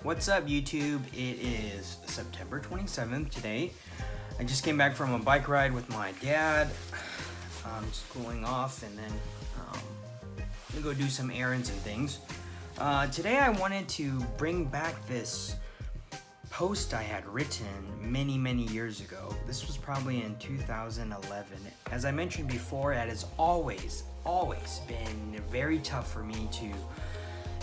What's up, YouTube? It is September 27th today. I just came back from a bike ride with my dad. Just cooling off, and then I'm gonna go do some errands and things. Today I wanted to bring back this post I had written many years ago. This was probably in 2011. As I mentioned before, it has always been very tough for me to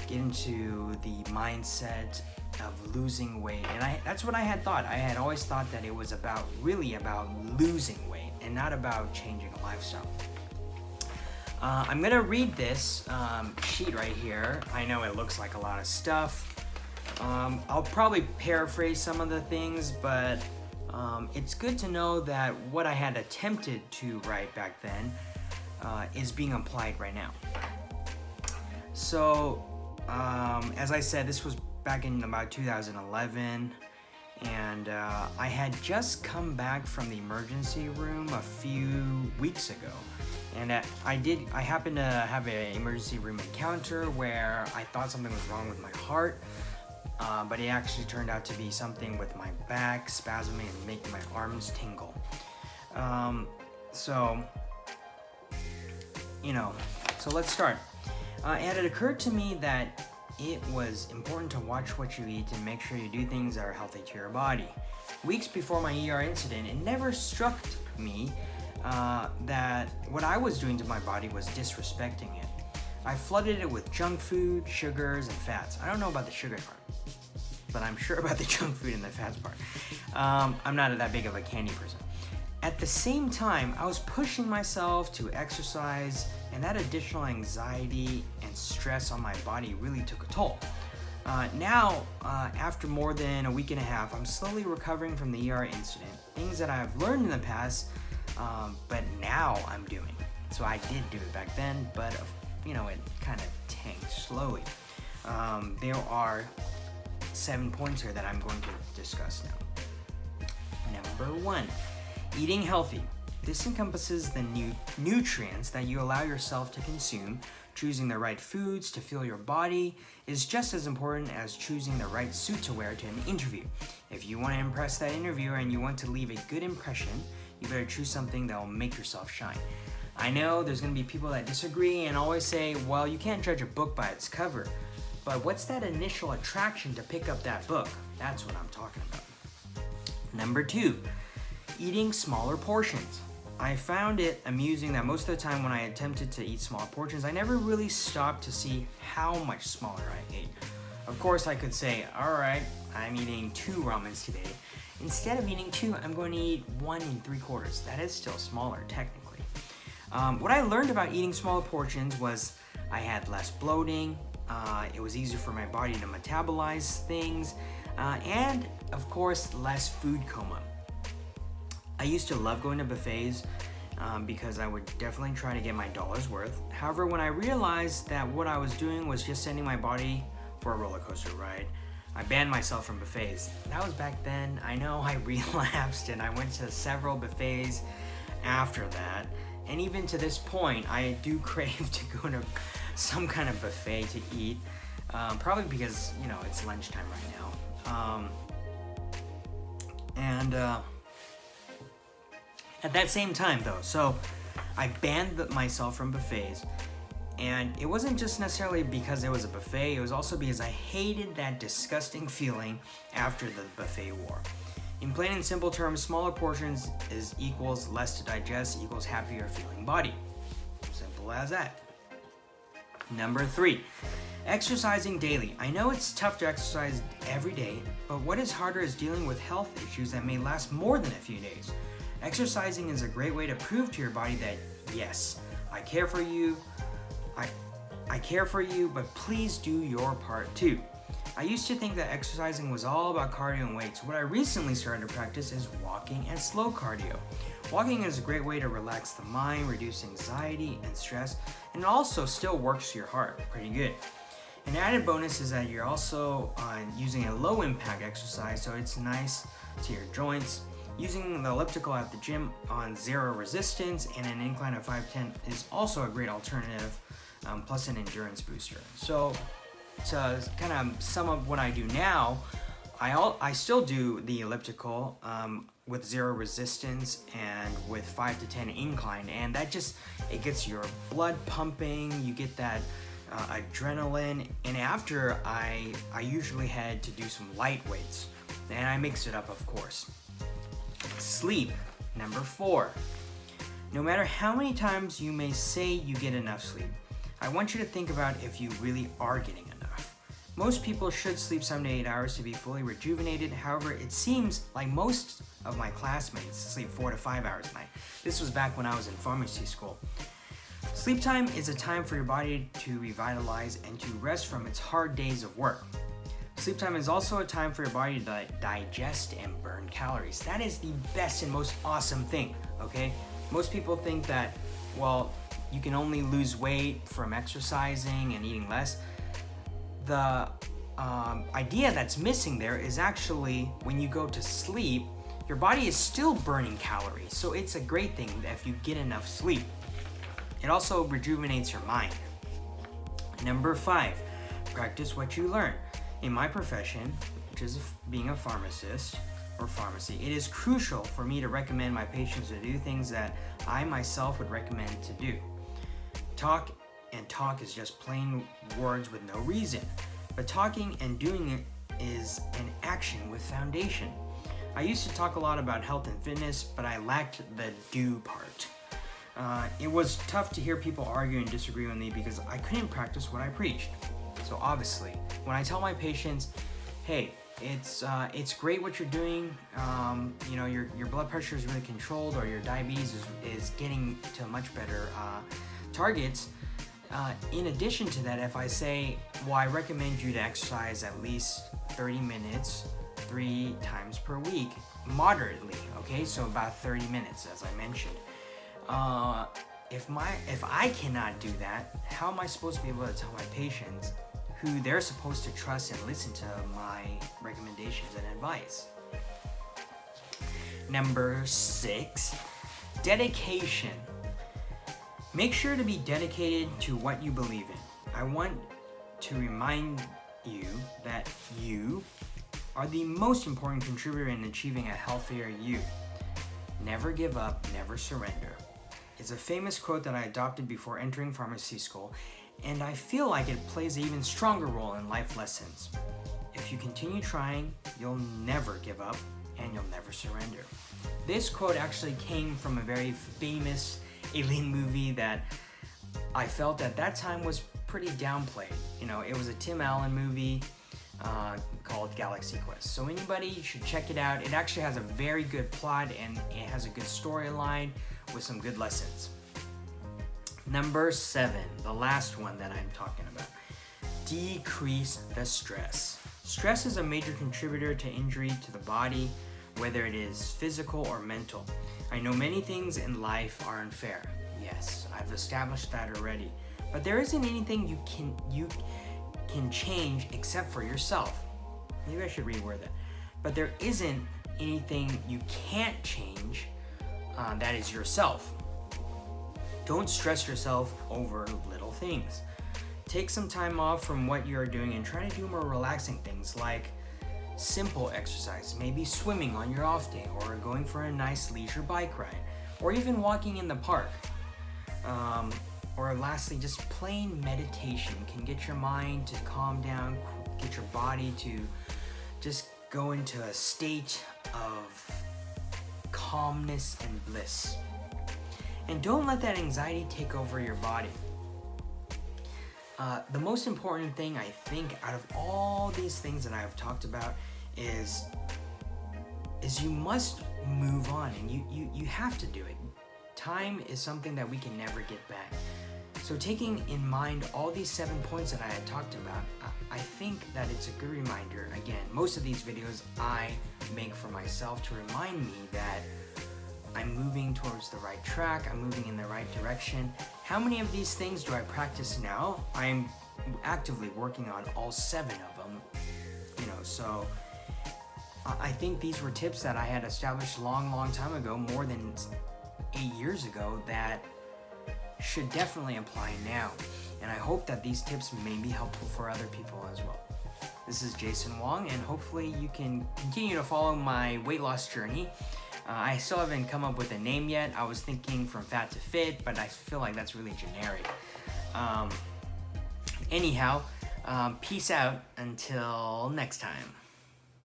get into the mindset of losing weight, and that's what I had thought. I had always thought that it was really about losing weight and not about changing a lifestyle. I'm gonna read this sheet right here. I know it looks like a lot of stuff. I'll probably paraphrase some of the things, but it's good to know that what I had attempted to write back then is being applied right now. So, as I said, this was back in about 2011, and I had just come back from the emergency room a few weeks ago. And I happened to have an emergency room encounter where I thought something was wrong with my heart, but it actually turned out to be something with my back spasming and making my arms tingle. So let's start. And it occurred to me that it was important to watch what you eat and make sure you do things that are healthy to your body. Weeks before my ER incident, it never struck me that what I was doing to my body was disrespecting it. I flooded it with junk food, sugars, and fats. I don't know about the sugar part, but I'm sure about the junk food and the fats part. I'm not that big of a candy person. At the same time, I was pushing myself to exercise, and that additional anxiety and stress on my body really took a toll. Now, after more than a week and a half, I'm slowly recovering from the ER incident. Things that I've learned in the past, but now I'm doing. So I did do it back then, but it kind of tanked slowly. There are 7 points here that I'm going to discuss now. Number 1, eating healthy. This encompasses the nutrients that you allow yourself to consume. Choosing the right foods to fuel your body is just as important as choosing the right suit to wear to an interview. If you want to impress that interviewer and you want to leave a good impression, you better choose something that will make yourself shine. I know there's going to be people that disagree and always say, well, you can't judge a book by its cover. But what's that initial attraction to pick up that book? That's what I'm talking about. Number 2, eating smaller portions. I found it amusing that most of the time when I attempted to eat small portions, I never really stopped to see how much smaller I ate. Of course, I could say, all right, I'm eating 2 ramens today. Instead of eating 2, I'm going to eat 1 3/4. That is still smaller, technically. What I learned about eating smaller portions was I had less bloating, it was easier for my body to metabolize things, and of course, less food coma. I used to love going to buffets because I would definitely try to get my dollar's worth. However, when I realized that what I was doing was just sending my body for a roller coaster ride, I banned myself from buffets. That was back then. I know I relapsed and I went to several buffets after that. And even to this point, I do crave to go to some kind of buffet to eat. Probably because, it's lunchtime right now. At that same time though, so I banned myself from buffets, and it wasn't just necessarily because it was a buffet, it was also because I hated that disgusting feeling after the buffet war. In plain and simple terms, smaller portions equals less to digest equals happier feeling body. Simple as that. Number 3, exercising daily. I know it's tough to exercise every day, but what is harder is dealing with health issues that may last more than a few days. Exercising is a great way to prove to your body that, yes, I care for you, I care for you, but please do your part too. I used to think that exercising was all about cardio and weights. What I recently started to practice is walking and slow cardio. Walking is a great way to relax the mind, reduce anxiety and stress, and it also still works your heart pretty good. An added bonus is that you're also using a low impact exercise, so it's nice to your joints. Using the elliptical at the gym on 0 resistance and an incline of 510 is also a great alternative, plus an endurance booster. So to kind of sum up what I do now, I still do the elliptical with 0 resistance and with 5 to 10 incline, and that just, it gets your blood pumping, you get that adrenaline, and after I usually head to do some light weights, and I mix it up, of course. Sleep, number 4. No matter how many times you may say you get enough sleep, I want you to think about if you really are getting enough. Most people should sleep 7 to 8 hours to be fully rejuvenated. However, it seems like most of my classmates sleep 4 to 5 hours a night. This was back when I was in pharmacy school. Sleep time is a time for your body to revitalize and to rest from its hard days of work. Sleep time is also a time for your body to digest and burn calories. That is the best and most awesome thing, okay? Most people think that, well, you can only lose weight from exercising and eating less. The idea that's missing there is actually when you go to sleep, your body is still burning calories. So it's a great thing if you get enough sleep. It also rejuvenates your mind. Number 5, practice what you learn. In my profession, which is being a pharmacist or pharmacy, it is crucial for me to recommend my patients to do things that I myself would recommend to do. Talk is just plain words with no reason, but talking and doing it is an action with foundation. I used to talk a lot about health and fitness, but I lacked the do part. It was tough to hear people argue and disagree with me because I couldn't practice what I preached. So obviously, when I tell my patients, hey, it's great what you're doing, your blood pressure is really controlled, or your diabetes is getting to much better targets. In addition to that, if I say, well, I recommend you to exercise at least 30 minutes 3 times per week, moderately, okay? So about 30 minutes, as I mentioned. If I cannot do that, how am I supposed to be able to tell my patients who they're supposed to trust and listen to my recommendations and advice? Number 6, dedication. Make sure to be dedicated to what you believe in. I want to remind you that you are the most important contributor in achieving a healthier you. Never give up, never surrender. It's a famous quote that I adopted before entering pharmacy school, and I feel like it plays an even stronger role in life lessons. If you continue trying, you'll never give up, and you'll never surrender. This quote actually came from a very famous alien movie that I felt at that time was pretty downplayed. It was a Tim Allen movie called Galaxy Quest. So anybody should check it out. It actually has a very good plot and it has a good storyline with some good lessons. Number 7, the last one that I'm talking about. Decrease the stress. Stress is a major contributor to injury to the body, whether it is physical or mental. I know many things in life are unfair. Yes, I've established that already. But there isn't anything you can change except for yourself. Maybe I should reword that. But there isn't anything you can't change that is yourself. Don't stress yourself over little things. Take some time off from what you're doing and try to do more relaxing things like simple exercise, maybe swimming on your off day, or going for a nice leisure bike ride, or even walking in the park. Or lastly, just plain meditation can get your mind to calm down, get your body to just go into a state of calmness and bliss. And don't let that anxiety take over your body. The most important thing, I think, out of all these things that I have talked about is you must move on, and you have to do it. Time is something that we can never get back. So taking in mind all these 7 points that I had talked about, I think that it's a good reminder. Again, most of these videos I make for myself to remind me that I'm moving towards the right track, I'm moving in the right direction. How many of these things do I practice now? I'm actively working on all 7 of them, so I think these were tips that I had established a long time ago, more than 8 years ago, that should definitely apply now. and I hope that these tips may be helpful for other people as well. This is Jason Wong, and hopefully you can continue to follow my weight loss journey. I still haven't come up with a name yet. I was thinking from fat to fit, but I feel like that's really generic. Anyhow, peace out until next time.